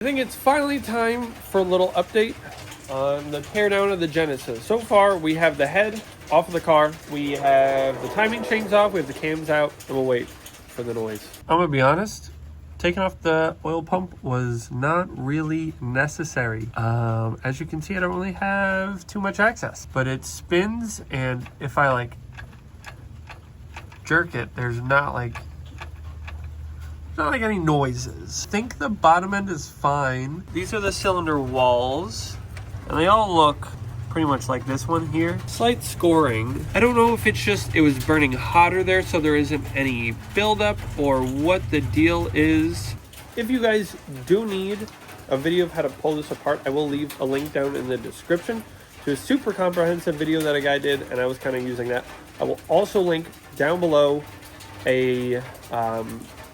I think it's finally time for a little update on the teardown of the Genesis. So far, we have the head off of the car, we have the timing chains off, we have the cams out, and we'll wait for the noise. I'm gonna be honest, taking off the oil pump was not really necessary. As you can see, I don't really have too much access, but it spins, and if I like jerk it, there's not like any noises. I think the bottom end is fine. These are the cylinder walls, and they all look pretty much like this one here. Slight scoring. I don't know if it's just it was burning hotter there, so there isn't any buildup, or what the deal is. If you guys do need a video of how to pull this apart, I will leave a link down in the description to a super comprehensive video that a guy did, and I was kind of using that. I will also link down below a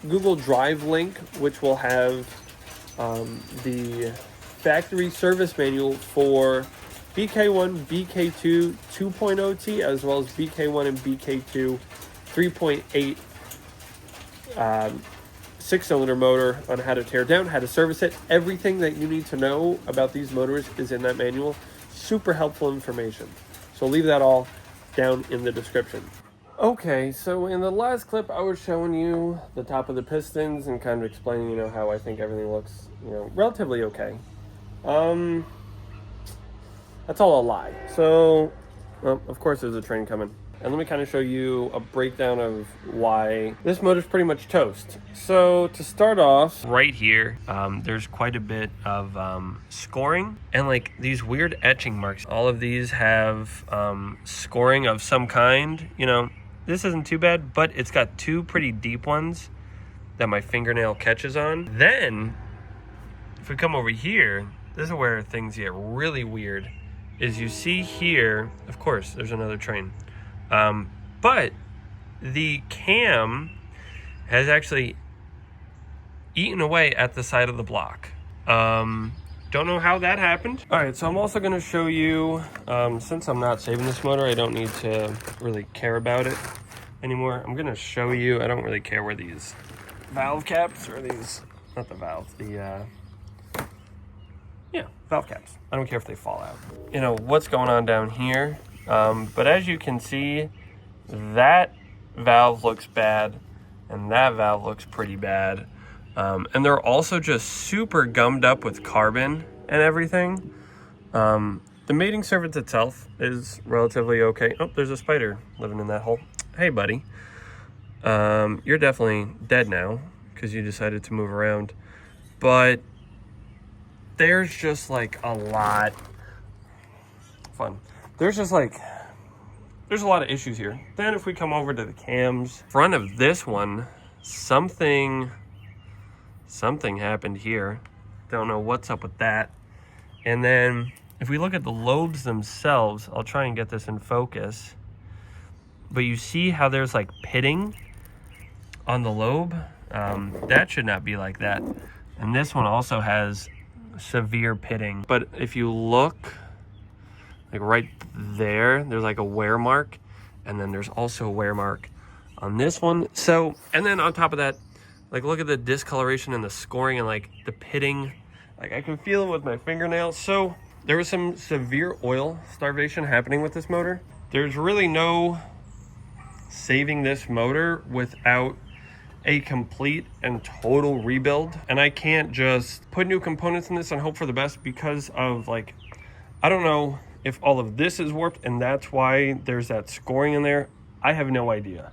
Google Drive link, which will have the factory service manual for BK1, BK2 2.0T, as well as BK1 and BK2 3.8 six-cylinder motor on how to tear down, how to service it. Everything that you need to know about these motors is in that manual. Super helpful information. So I'll leave that all down in the description. Okay, so in the last clip, I was showing you the top of the pistons and kind of explaining, how I think everything looks, relatively okay. That's all a lie. So, well, of course there's a train coming. And let me kind of show you a breakdown of why this motor's pretty much toast. So to start off, right here, there's quite a bit of scoring and like these weird etching marks. All of these have scoring of some kind, This isn't too bad, but it's got two pretty deep ones that my fingernail catches on. Then, if we come over here, this is where things get really weird, is you see here, of course, there's another train. But the cam has actually eaten away at the side of the block. Don't know how that happened. All right, so I'm also gonna show you, since I'm not saving this motor, I don't need to really care about it anymore. I'm gonna show you, I don't really care where these valve caps, or these, not the valves, valve caps. I don't care if they fall out. What's going on down here. But as you can see, that valve looks bad, and that valve looks pretty bad. And they're also just super gummed up with carbon and everything. The mating surface itself is relatively okay. Oh, there's a spider living in that hole. Hey, buddy. You're definitely dead now because you decided to move around. But there's just like a lot. Fun. There's a lot of issues here. Then if we come over to the cams, front of this one, something happened here. Don't know what's up with that. And then if we look at the lobes themselves, I'll try and get this in focus. But you see how there's like pitting on the lobe? That should not be like that. And this one also has severe pitting. But if you look, like right there's like a wear mark, and then there's also a wear mark on this one. So, and then on top of that, like look at the discoloration and the scoring and like the pitting. Like I can feel it with my fingernails. So there was some severe oil starvation happening with this motor. There's really no saving this motor without a complete and total rebuild. And I can't just put new components in this and hope for the best, because of like, I don't know if all of this is warped and that's why there's that scoring in there. I have no idea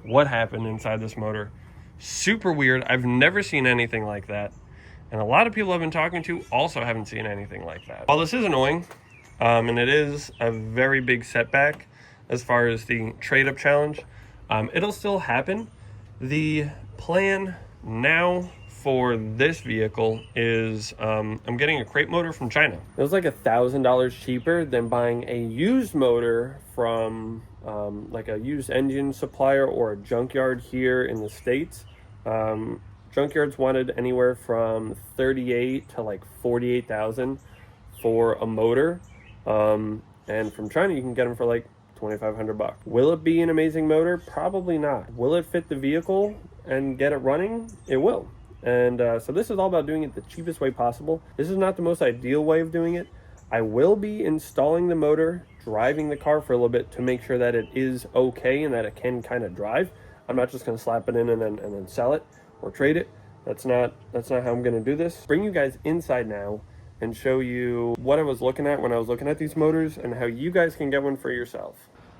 what happened inside this motor. Super weird. I've never seen anything like that. And a lot of people I've been talking to also haven't seen anything like that. While this is annoying, and it is a very big setback as far as the trade-up challenge, it'll still happen. The plan now for this vehicle is I'm getting a crate motor from China. It was like $1,000 cheaper than buying a used motor from like a used engine supplier or a junkyard here in the States. Junkyards wanted anywhere from $38,000 to like $48,000 for a motor, and from China you can get them for like $2,500. Will it be an amazing motor? Probably not. Will it fit the vehicle and get it running? It will. And so this is all about doing it the cheapest way possible. This is not the most ideal way of doing it. I will be installing the motor, driving the car for a little bit to make sure that it is okay and that it can kind of drive. I'm not just going to slap it in and then sell it or trade it. That's not how I'm going to do this. Bring you guys inside now and show you what I was looking at when I was looking at these motors and how you guys can get one for yourself.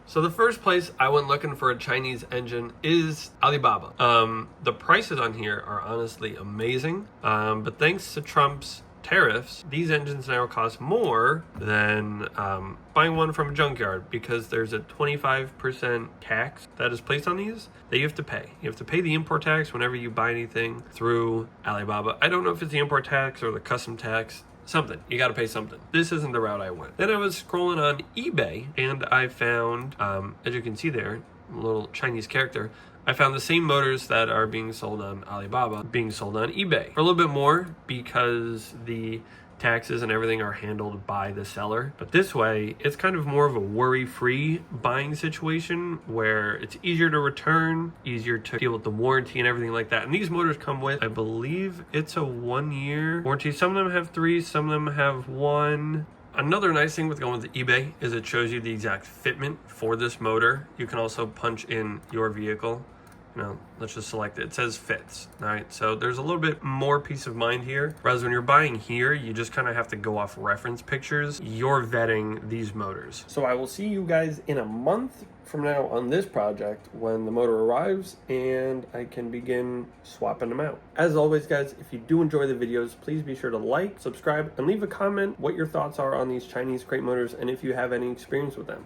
So the first place I went looking for a Chinese engine is Alibaba. The prices on here are honestly amazing, but thanks to Trump's tariffs, these engines now cost more than buying one from a junkyard, because there's a 25% tax that is placed on these that you have to pay. You have to pay the import tax whenever you buy anything through Alibaba. I don't know if it's the import tax or the custom tax. Something. You got to pay something. This isn't the route I went. Then I was scrolling on eBay and I found, as you can see there, a little Chinese character, I found the same motors that are being sold on Alibaba being sold on eBay for a little bit more, because the taxes and everything are handled by the seller. But this way, it's kind of more of a worry-free buying situation where it's easier to return, easier to deal with the warranty and everything like that. And these motors come with, I believe it's a 1-year warranty. Some of them have 3, some of them have 1. Another nice thing with going with eBay is it shows you the exact fitment for this motor. You can also punch in your vehicle. Let's just select it. It says fits, all right? So there's a little bit more peace of mind here. Whereas when you're buying here, you just kind of have to go off reference pictures. You're vetting these motors. So I will see you guys in a month from now on this project when the motor arrives and I can begin swapping them out. As always, guys, if you do enjoy the videos, please be sure to like, subscribe, and leave a comment what your thoughts are on these Chinese crate motors and if you have any experience with them.